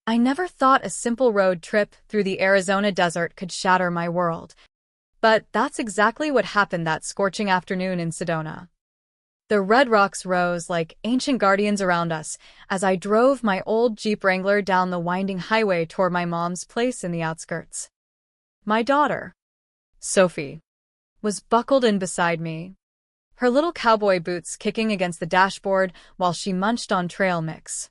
I never thought a simple road trip through the Arizona desert could shatter my world. But that's exactly what happened that scorching afternoon in Sedona. The red rocks rose like ancient guardians around us as I drove my old Jeep Wrangler down the winding highway toward my mom's place in the outskirts. My daughter, Sophie, was buckled in beside me, her little cowboy boots kicking against the dashboard while she munched on trail mix.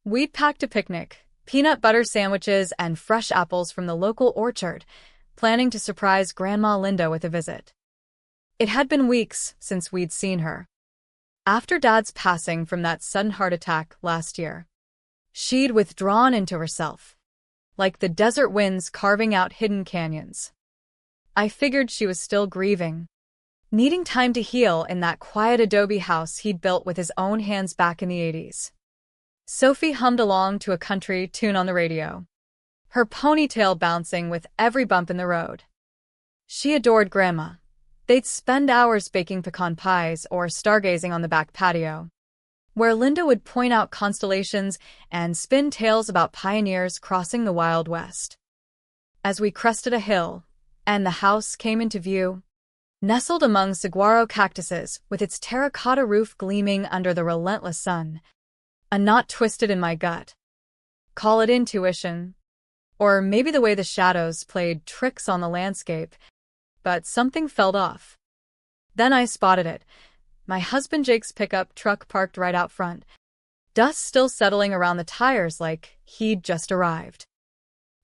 We'd packed a picnic, peanut butter sandwiches and fresh apples from the local orchard, planning to surprise Grandma Linda with a visit. It had been weeks since we'd seen her. After Dad's passing from that sudden heart attack last year, she'd withdrawn into herself, like the desert winds carving out hidden canyons. I figured she was still grieving, needing time to heal in that quiet adobe house he'd built with his own hands back in the 80s. Sophie hummed along to a country tune on the radio, her ponytail bouncing with every bump in the road. She adored Grandma. They'd spend hours baking pecan pies or stargazing on the back patio, where Linda would point out constellations and spin tales about pioneers crossing the Wild West. As we crested a hill, and the house came into view, nestled among saguaro cactuses with its terracotta roof gleaming under the relentless sun, a knot twisted in my gut. Call it intuition, or maybe the way the shadows played tricks on the landscape, but something felt off. Then I spotted it, my husband Jake's pickup truck parked right out front, dust still settling around the tires like he'd just arrived.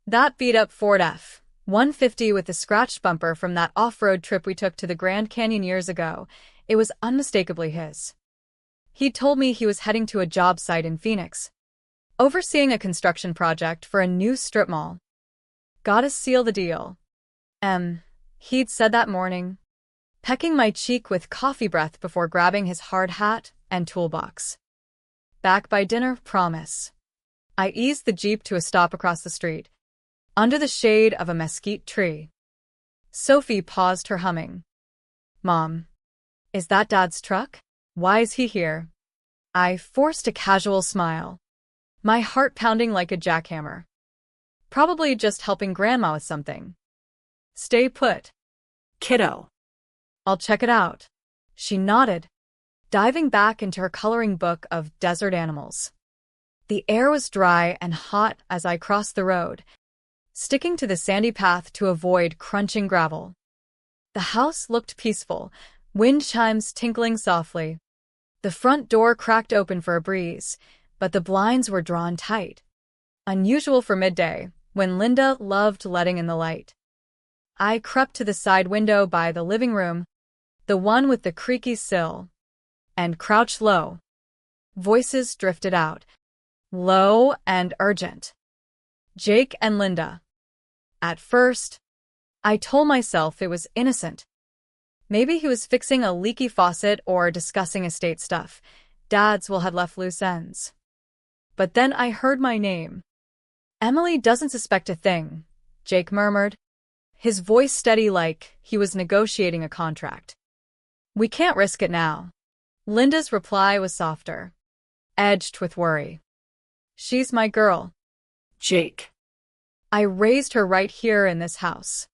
That beat-up Ford F-150 with the scratched bumper from that off-road trip we took to the Grand Canyon years ago, it was unmistakably his. He'd told me he was heading to a job site in Phoenix, overseeing a construction project for a new strip mall. Gotta seal the deal. He'd said that morning, pecking my cheek with coffee breath before grabbing his hard hat and toolbox. Back by dinner, promise. I eased the Jeep to a stop across the street, under the shade of a mesquite tree. Sophie paused her humming. Mom, is that Dad's truck? Why is he here? I forced a casual smile, my heart pounding like a jackhammer. Probably just helping Grandma with something. Stay put, kiddo. I'll check it out. She nodded, diving back into her coloring book of desert animals. The air was dry and hot as I crossed the road, sticking to the sandy path to avoid crunching gravel. The house looked peaceful, wind chimes tinkling softly. The front door cracked open for a breeze, but the blinds were drawn tight. Unusual for midday, when Linda loved letting in the light. I crept to the side window by the living room, the one with the creaky sill, and crouched low. Voices drifted out, low and urgent. Jake and Linda. At first, I told myself it was innocent. Maybe he was fixing a leaky faucet or discussing estate stuff. Dad's will had left loose ends. But then I heard my name. Emily doesn't suspect a thing, Jake murmured, his voice steady like he was negotiating a contract. We can't risk it now. Linda's reply was softer, edged with worry. She's my girl, Jake. I raised her right here in this house.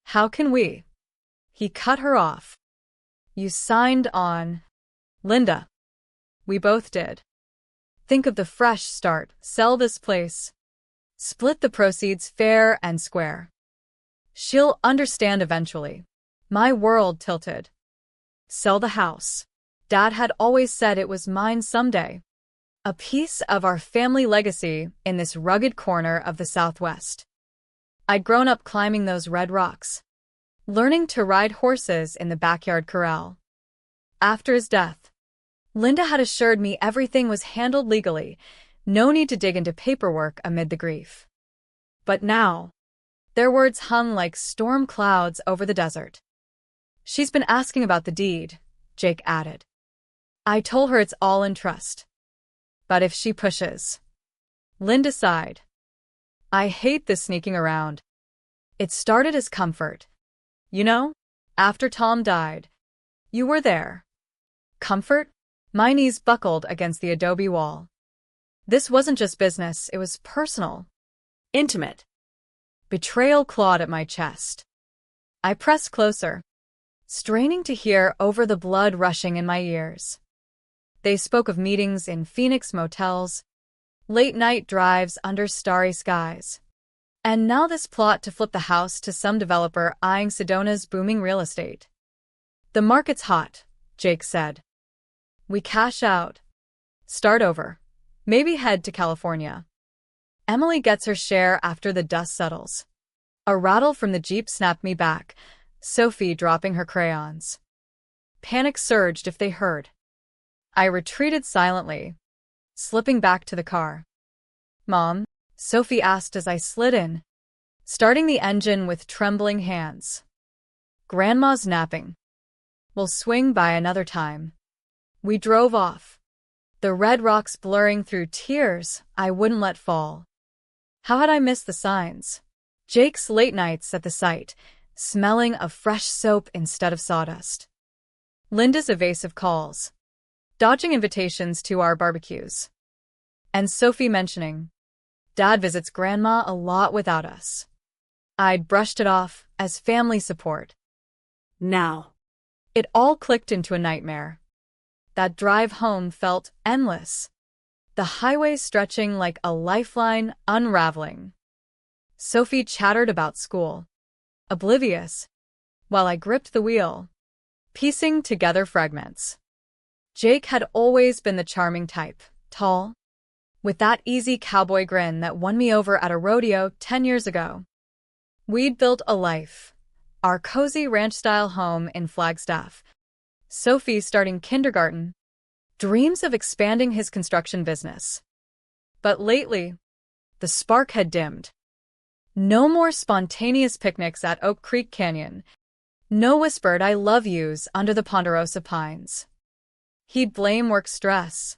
How can we? He cut her off. You signed on. Linda. We both did. Think of the fresh start. Sell this place. Split the proceeds fair and square. She'll understand eventually. My world tilted. Sell the house. Dad had always said it was mine someday. A piece of our family legacy in this rugged corner of the Southwest. I'd grown up climbing those red rocks, learning to ride horses in the backyard corral. After his death, Linda had assured me everything was handled legally, no need to dig into paperwork amid the grief. But now, their words hung like storm clouds over the desert. She's been asking about the deed, Jake added. I told her it's all in trust. But if she pushes. Linda sighed. I hate this sneaking around. It started as comfort. You know, after Tom died, you were there. Comfort? My knees buckled against the adobe wall. This wasn't just business, it was personal. Intimate. Betrayal clawed at my chest. I pressed closer, straining to hear over the blood rushing in my ears. They spoke of meetings in Phoenix motels, late-night drives under starry skies. And now this plot to flip the house to some developer eyeing Sedona's booming real estate. The market's hot, Jake said. We cash out. Start over. Maybe head to California. Emily gets her share after the dust settles. A rattle from the Jeep snapped me back, Sophie dropping her crayons. Panic surged if they heard. I retreated silently, slipping back to the car. Mom, Sophie asked as I slid in, starting the engine with trembling hands. Grandma's napping. We'll swing by another time. We drove off, the red rocks blurring through tears I wouldn't let fall. How had I missed the signs? Jake's late nights at the site, smelling of fresh soap instead of sawdust. Linda's evasive calls, dodging invitations to our barbecues. And Sophie mentioning, Dad visits Grandma a lot without us. I'd brushed it off as family support. Now. It all clicked into a nightmare. That drive home felt endless, the highway stretching like a lifeline unraveling. Sophie chattered about school, oblivious, while I gripped the wheel, piecing together fragments. Jake had always been the charming type, tall, with that easy cowboy grin that won me over at a rodeo 10 years ago. We'd built a life, our cozy ranch-style home in Flagstaff. Sophie starting kindergarten, dreams of expanding his construction business. But lately, the spark had dimmed. No more spontaneous picnics at Oak Creek Canyon. No whispered I love yous under the ponderosa pines. He'd blame work stress,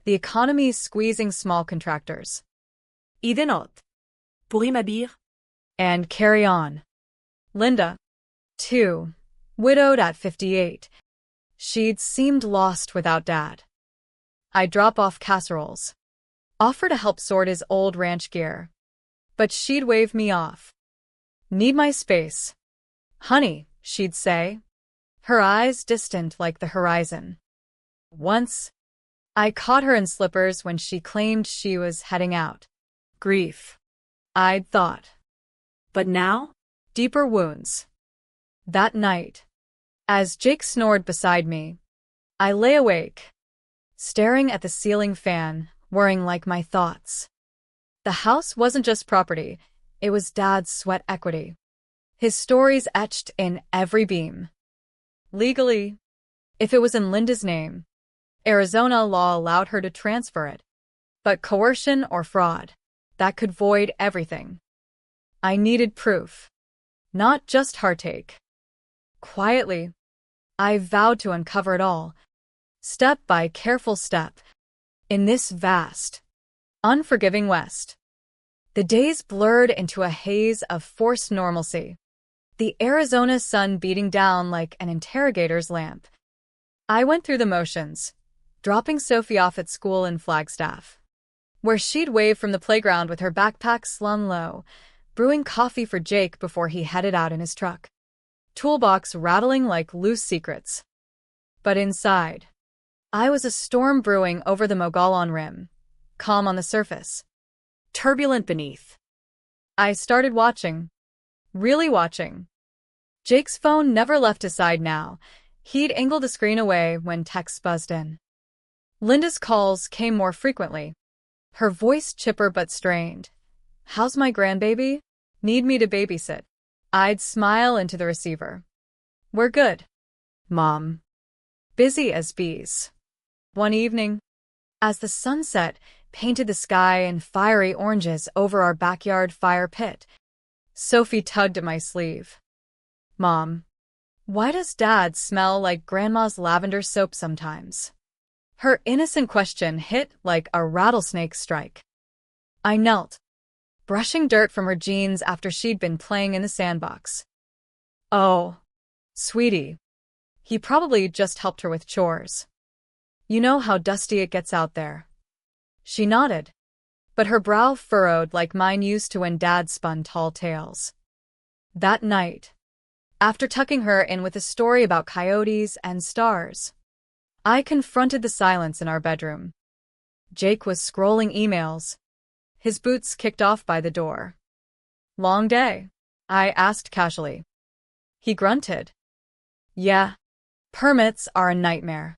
the economy squeezing small contractors. Idée note. Pourri m'habiller? And carry on. Linda, too, widowed at 58. She'd seemed lost without Dad. I'd drop off casseroles, offer to help sort his old ranch gear. But she'd wave me off. Need my space. Honey, she'd say, her eyes distant like the horizon. Once, I caught her in slippers when she claimed she was heading out. Grief, I'd thought. But now? Deeper wounds. That night, as Jake snored beside me, I lay awake, staring at the ceiling fan, worrying like my thoughts. The house wasn't just property, it was Dad's sweat equity. His stories etched in every beam. Legally, if it was in Linda's name, Arizona law allowed her to transfer it. But coercion or fraud, that could void everything. I needed proof, not just heartache. Quietly, I vowed to uncover it all, step by careful step, in this vast, unforgiving West. The days blurred into a haze of forced normalcy, the Arizona sun beating down like an interrogator's lamp. I went through the motions, dropping Sophie off at school in Flagstaff, where she'd wave from the playground with her backpack slung low, brewing coffee for Jake before he headed out in his truck, toolbox rattling like loose secrets. But inside, I was a storm brewing over the Mogollon Rim, calm on the surface, turbulent beneath. I started watching, really watching. Jake's phone never left his side now. He'd angle the screen away when texts buzzed in. Linda's calls came more frequently, her voice chipper but strained. How's my grandbaby? Need me to babysit? I'd smile into the receiver. We're good, Mom. Busy as bees. One evening, as the sunset painted the sky in fiery oranges over our backyard fire pit, Sophie tugged at my sleeve. Mom, why does Dad smell like Grandma's lavender soap sometimes? Her innocent question hit like a rattlesnake strike. I knelt, brushing dirt from her jeans after she'd been playing in the sandbox. Oh, sweetie. He probably just helped her with chores. You know how dusty it gets out there. She nodded, but her brow furrowed like mine used to when Dad spun tall tales. That night, after tucking her in with a story about coyotes and stars, I confronted the silence in our bedroom. Jake was scrolling emails, his boots kicked off by the door. "Long day?" I asked casually. He grunted. "Yeah, permits are a nightmare.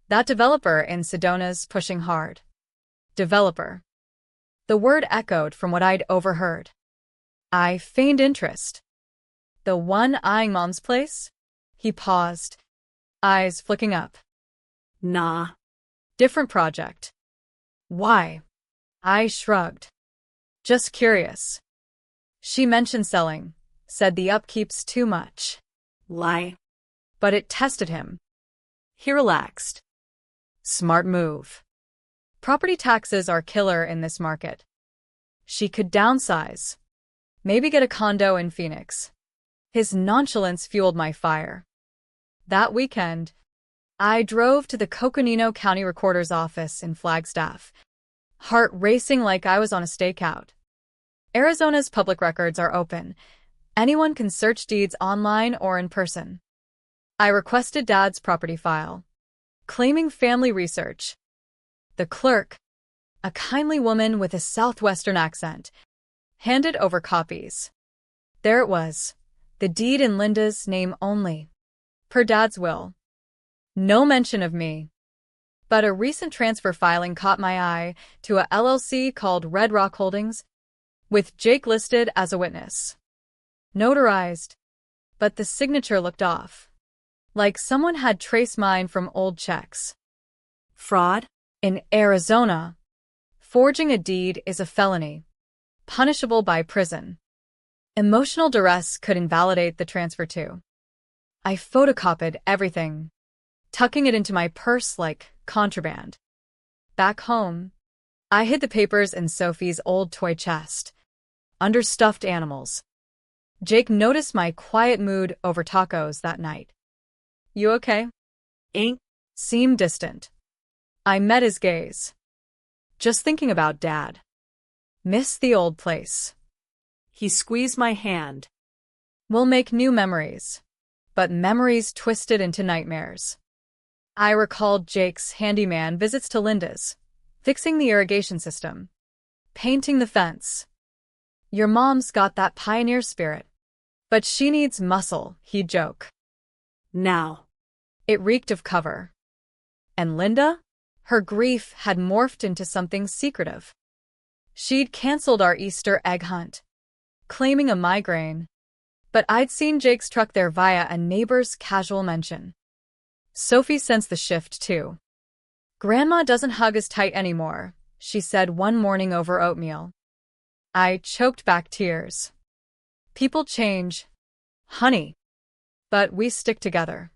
That developer in Sedona's pushing hard." Developer. The word echoed from what I'd overheard. I feigned interest. "The one eyeing Mom's place?" He paused, eyes flicking up. Nah. "Different project." "Why?" I shrugged. "Just curious." "She mentioned selling, said the upkeep's too much." Lie. But it tested him. He relaxed. "Smart move. Property taxes are killer in this market." She could downsize. Maybe get a condo in Phoenix. His nonchalance fueled my fire. That weekend, I drove to the Coconino County Recorder's office in Flagstaff, heart racing like I was on a stakeout. Arizona's public records are open. Anyone can search deeds online or in person. I requested Dad's property file, claiming family research. The clerk, a kindly woman with a southwestern accent, handed over copies. There it was, the deed in Linda's name only, per Dad's will. No mention of me. But a recent transfer filing caught my eye to a LLC called Red Rock Holdings, with Jake listed as a witness. Notarized, but the signature looked off, like someone had traced mine from old checks. Fraud? In Arizona, forging a deed is a felony, punishable by prison. Emotional duress could invalidate the transfer too. I photocopied everything, tucking it into my purse like contraband. Back home, I hid the papers in Sophie's old toy chest, under stuffed animals. Jake noticed my quiet mood over tacos that night. "You okay?" Ain't. Seemed distant. I met his gaze. "Just thinking about Dad. Miss the old place." He squeezed my hand. "We'll make new memories." But memories twisted into nightmares. I recalled Jake's handyman visits to Linda's, fixing the irrigation system, painting the fence. "Your mom's got that pioneer spirit. But she needs muscle," he'd joke. Now. It reeked of cover. And Linda? Her grief had morphed into something secretive. She'd canceled our Easter egg hunt, claiming a migraine. But I'd seen Jake's truck there via a neighbor's casual mention. Sophie sensed the shift, too. "Grandma doesn't hug as tight anymore," she said one morning over oatmeal. I choked back tears. People change, honey. But we stick together.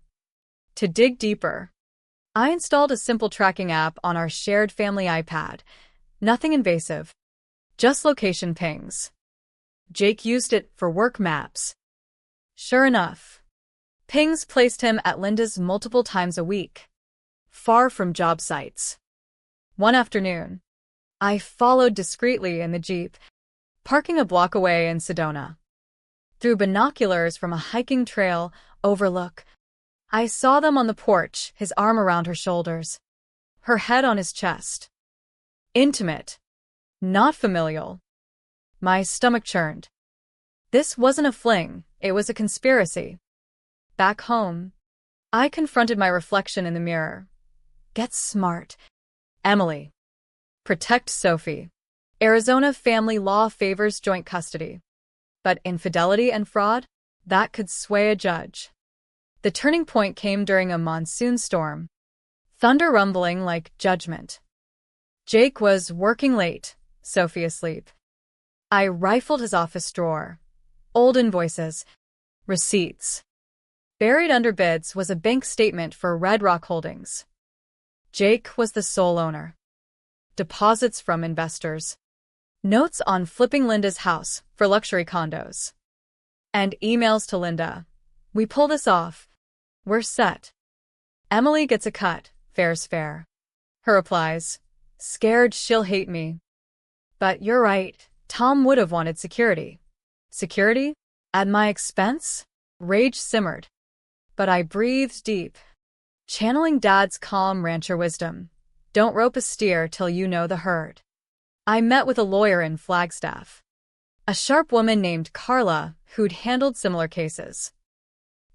To dig deeper, I installed a simple tracking app on our shared family iPad. Nothing invasive, just location pings. Jake used it for work maps. Sure enough, pings placed him at Linda's multiple times a week, far from job sites. One afternoon, I followed discreetly in the Jeep, parking a block away in Sedona. Through binoculars from a hiking trail overlook, I saw them on the porch, his arm around her shoulders, her head on his chest. Intimate, not familial. My stomach churned. This wasn't a fling, it was a conspiracy. Back home, I confronted my reflection in the mirror. Get smart, Emily. Protect Sophie. Arizona family law favors joint custody. But infidelity and fraud? That could sway a judge. The turning point came during a monsoon storm. Thunder rumbling like judgment. Jake was working late, Sophie asleep. I rifled his office drawer. Old invoices. Receipts. Buried under bids was a bank statement for Red Rock Holdings. Jake was the sole owner. Deposits from investors. Notes on flipping Linda's house for luxury condos. And emails to Linda. We pull this off. We're set. Emily gets a cut, fair's fair. Her replies. Scared she'll hate me. But you're right, Tom would have wanted security. Security? At my expense? Rage simmered. But I breathed deep, channeling Dad's calm rancher wisdom. Don't rope a steer till you know the herd. I met with a lawyer in Flagstaff. A sharp woman named Carla who'd handled similar cases.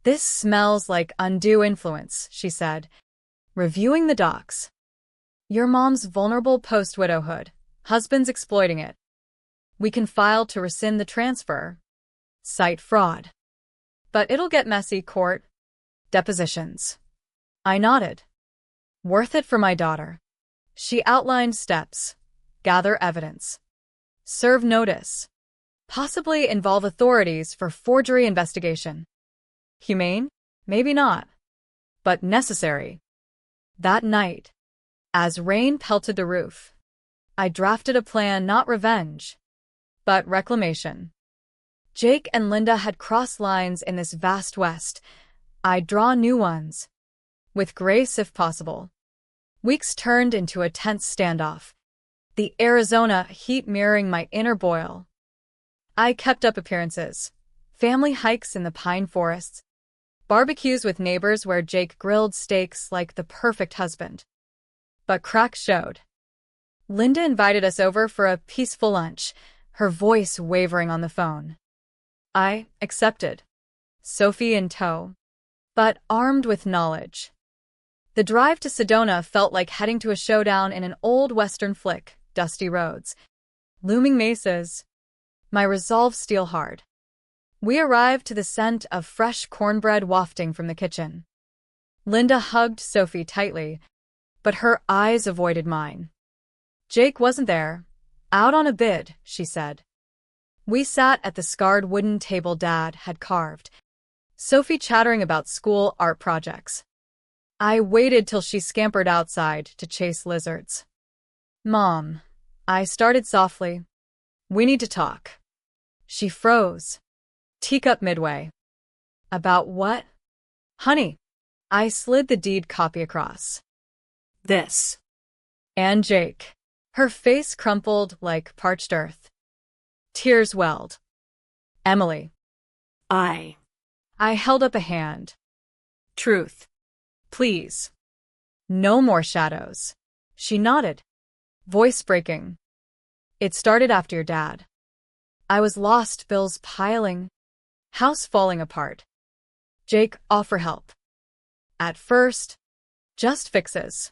This smells like undue influence, she said, reviewing the docs. Your mom's vulnerable post-widowhood. Husband's exploiting it. We can file to rescind the transfer. Cite fraud. But it'll get messy, court. Depositions. I nodded. Worth it for my daughter. She outlined steps. Gather evidence. Serve notice. Possibly involve authorities for forgery investigation. Humane? Maybe not. But necessary. That night, as rain pelted the roof, I drafted a plan, not revenge, but reclamation. Jake and Linda had crossed lines in this vast West. I'd draw new ones. With grace if possible. Weeks turned into a tense standoff, the Arizona heat mirroring my inner boil. I kept up appearances. Family hikes in the pine forests. Barbecues with neighbors where Jake grilled steaks like the perfect husband. But cracks showed. Linda invited us over for a peaceful lunch, her voice wavering on the phone. I accepted. Sophie in tow. But armed with knowledge. The drive to Sedona felt like heading to a showdown in an old Western flick, dusty roads. Looming mesas. My resolve steel hard. We arrived to the scent of fresh cornbread wafting from the kitchen. Linda hugged Sophie tightly, but her eyes avoided mine. Jake wasn't there. Out on a bid, she said. We sat at the scarred wooden table Dad had carved, Sophie chattering about school art projects. I waited till she scampered outside to chase lizards. Mom, I started softly. We need to talk. She froze. Teacup midway. About what? Honey. I slid the deed copy across. This. And Jake. Her face crumpled like parched earth. Tears welled. Emily. I held up a hand. Truth. Please. No more shadows. She nodded. Voice breaking. It started after your dad. I was lost, bills piling. House falling apart. Jake offer help. At first, just fixes.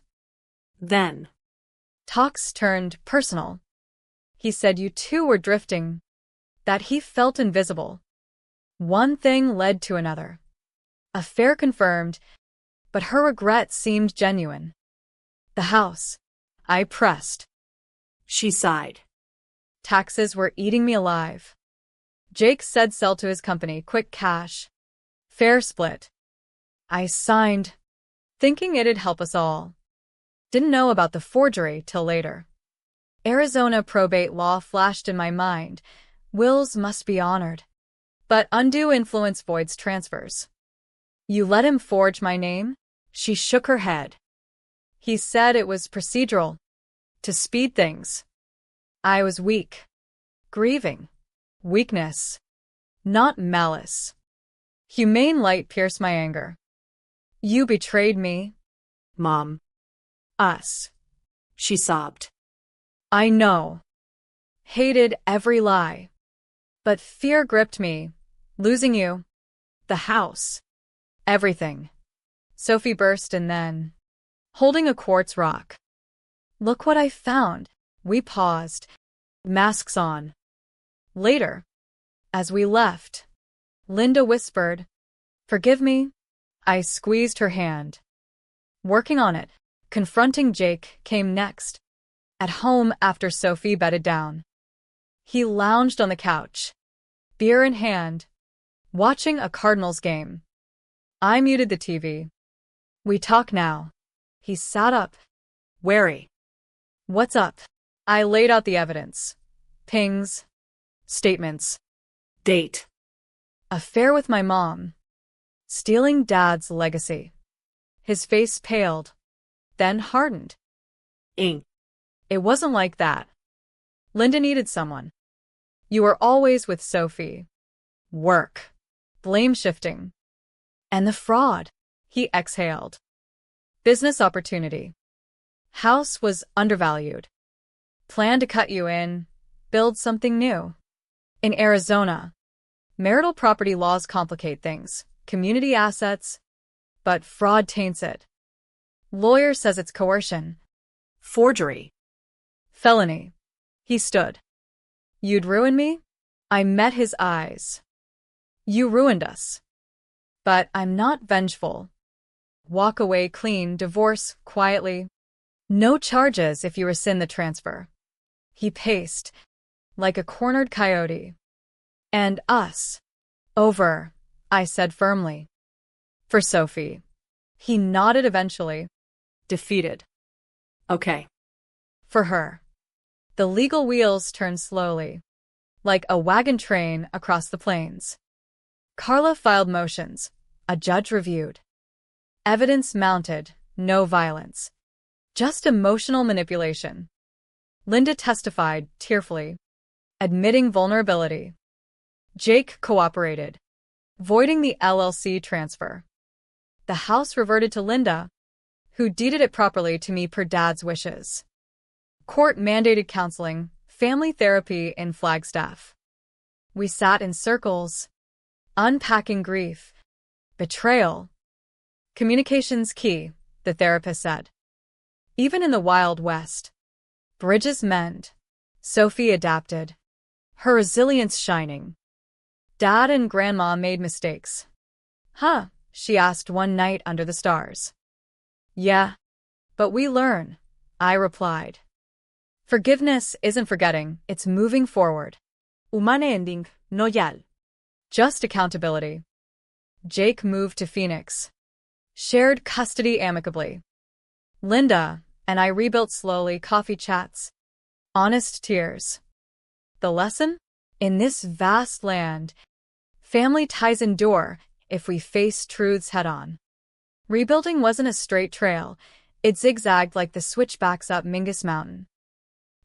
Then. Talks turned personal. He said you two were drifting. That he felt invisible. One thing led to another. Affair confirmed, but her regret seemed genuine. The house. I pressed. She sighed. Taxes were eating me alive. Jake said sell to his company, quick cash. Fair split. I signed, thinking it'd help us all. Didn't know about the forgery till later. Arizona probate law flashed in my mind. Wills must be honored. But undue influence voids transfers. You let him forge my name? She shook her head. He said it was procedural. To speed things. I was weak. Grieving. Weakness. Not malice. Humane light pierced my anger. You betrayed me. Mom. Us. She sobbed. I know. Hated every lie. But fear gripped me. Losing you. The house. Everything. Sophie burst and then, holding a quartz rock. Look what I found. We paused. Masks on. Later, as we left, Linda whispered, "Forgive me." I squeezed her hand. Working on it. Confronting Jake came next. At home after Sophie bedded down. He lounged on the couch, beer in hand, watching a Cardinals game. I muted the TV. We talk now. He sat up, wary. What's up? I laid out the evidence. Pings. Statements. Date. Affair with my mom. Stealing Dad's legacy. His face paled, then hardened. Ink. It wasn't like that. Linda needed someone. You were always with Sophie. Work. Blame shifting. And the fraud. He exhaled. Business opportunity. House was undervalued. Plan to cut you in. Build something new. In Arizona, marital property laws complicate things. Community assets. But fraud taints it. Lawyer says it's coercion. Forgery. Felony. He stood. You'd ruin me? I met his eyes. You ruined us. But I'm not vengeful. Walk away clean, divorce, quietly. No charges if you rescind the transfer. He paced, like a cornered coyote. And us. Over, I said firmly. For Sophie. He nodded eventually. Defeated. Okay. For her. The legal wheels turned slowly, like a wagon train across the plains. Carla filed motions. A judge reviewed. Evidence mounted, no violence. Just emotional manipulation. Linda testified, tearfully, admitting vulnerability. Jake cooperated, voiding the LLC transfer. The house reverted to Linda, who deeded it properly to me per Dad's wishes. Court-mandated counseling, family therapy in Flagstaff. We sat in circles, unpacking grief, betrayal. Communication's key, the therapist said. Even in the Wild West. Bridges mend. Sophie adapted. Her resilience shining. Dad and Grandma made mistakes. Huh? She asked one night under the stars. Yeah. But we learn, I replied. Forgiveness isn't forgetting, it's moving forward. Humane ending, no yal. Just accountability. Jake moved to Phoenix. Shared custody amicably. Linda and I rebuilt slowly, coffee chats. Honest tears. The lesson? In this vast land, family ties endure if we face truths head-on. Rebuilding wasn't a straight trail. It zigzagged like the switchbacks up Mingus Mountain.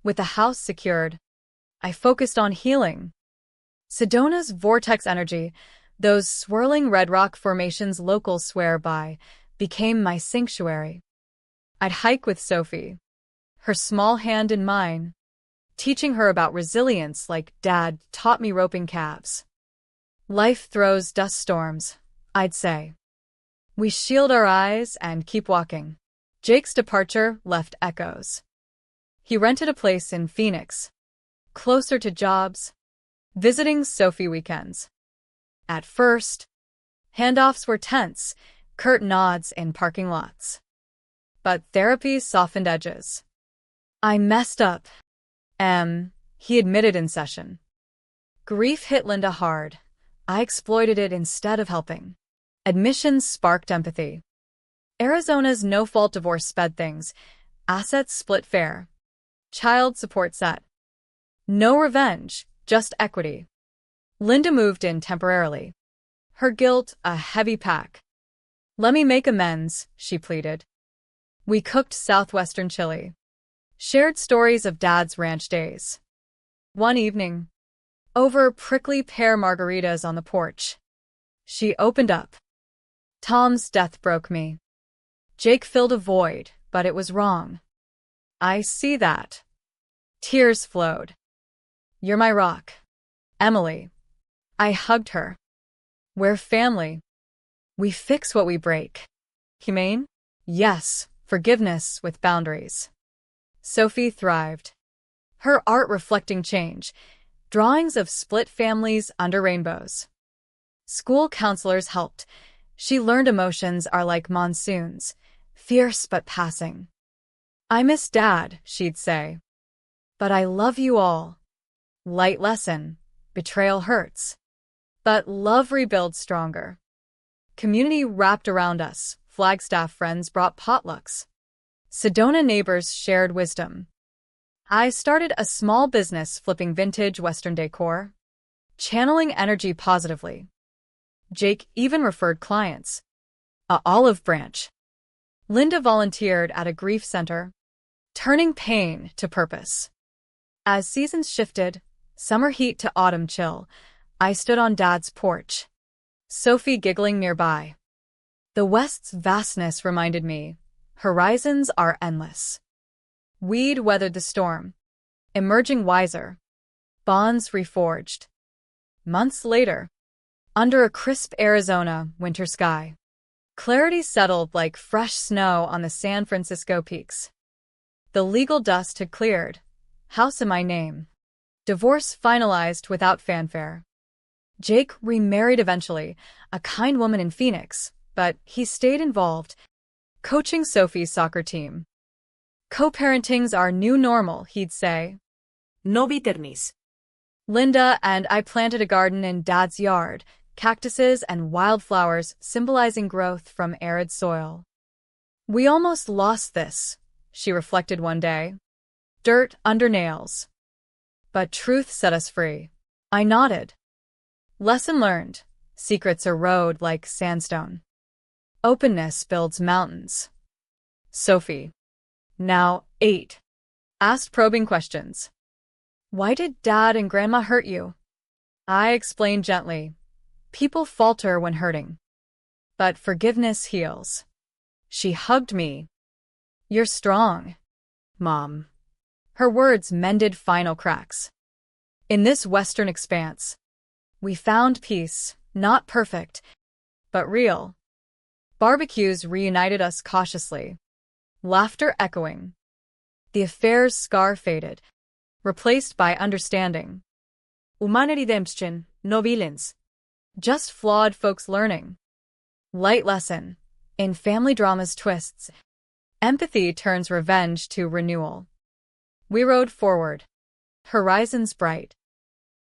With the house secured, I focused on healing. Sedona's vortex energy, those swirling red rock formations locals swear by, became my sanctuary. I'd hike with Sophie, her small hand in mine, teaching her about resilience like Dad taught me roping calves. Life throws dust storms, I'd say. We shield our eyes and keep walking. Jake's departure left echoes. He rented a place in Phoenix, closer to jobs, visiting Sophie weekends. At first, handoffs were tense, curt nods in parking lots. But therapy softened edges. I messed up, he admitted in session. Grief hit Linda hard. I exploited it instead of helping. Admissions sparked empathy. Arizona's no-fault divorce sped things. Assets split fair. Child support set. No revenge, just equity. Linda moved in temporarily. Her guilt a heavy pack. Let me make amends, she pleaded. We cooked southwestern chili. Shared stories of Dad's ranch days. One evening, over prickly pear margaritas on the porch, she opened up. Tom's death broke me. Jake filled a void, but it was wrong. I see that. Tears flowed. You're my rock. Emily. I hugged her. We're family. We fix what we break. Humane? Yes, forgiveness with boundaries. Sophie thrived. Her art reflecting change, drawings of split families under rainbows. School counselors helped. She learned emotions are like monsoons, fierce but passing. I miss Dad, she'd say. But I love you all. Light lesson. Betrayal hurts. But love rebuilds stronger. Community wrapped around us. Flagstaff friends brought potlucks. Sedona neighbors shared wisdom. I started a small business flipping vintage Western decor, channeling energy positively. Jake even referred clients. A olive branch. Linda volunteered at a grief center. turning pain to purpose. As seasons shifted, summer heat to autumn chill, I stood on Dad's porch, Sophie giggling nearby. The West's vastness reminded me, horizons are endless. We'd weathered the storm, emerging wiser, bonds reforged. Months later, under a crisp Arizona winter sky, clarity settled like fresh snow on the San Francisco peaks. The legal dust had cleared, house in my name. Divorce finalized without fanfare. Jake remarried eventually, a kind woman in Phoenix, but he stayed involved, coaching Sophie's soccer team. Co-parenting's our new normal, he'd say. No bitterness. Linda and I planted a garden in Dad's yard, cactuses and wildflowers symbolizing growth from arid soil. We almost lost this, she reflected one day. Dirt under nails. But truth set us free. I nodded. Lesson learned. Secrets erode like sandstone. Openness builds mountains. Sophie, now 8, asked probing questions. Why did Dad and Grandma hurt you? I explained gently. People falter when hurting. But forgiveness heals. She hugged me. You're strong, Mom. Her words mended final cracks. In this Western expanse, we found peace, not perfect, but real. Barbecues reunited us cautiously, laughter echoing. The affair's scar faded, replaced by understanding. Humana redemption, no villains. Just flawed folks learning. Light lesson. In family drama's twists, empathy turns revenge to renewal. We rode forward. Horizons bright.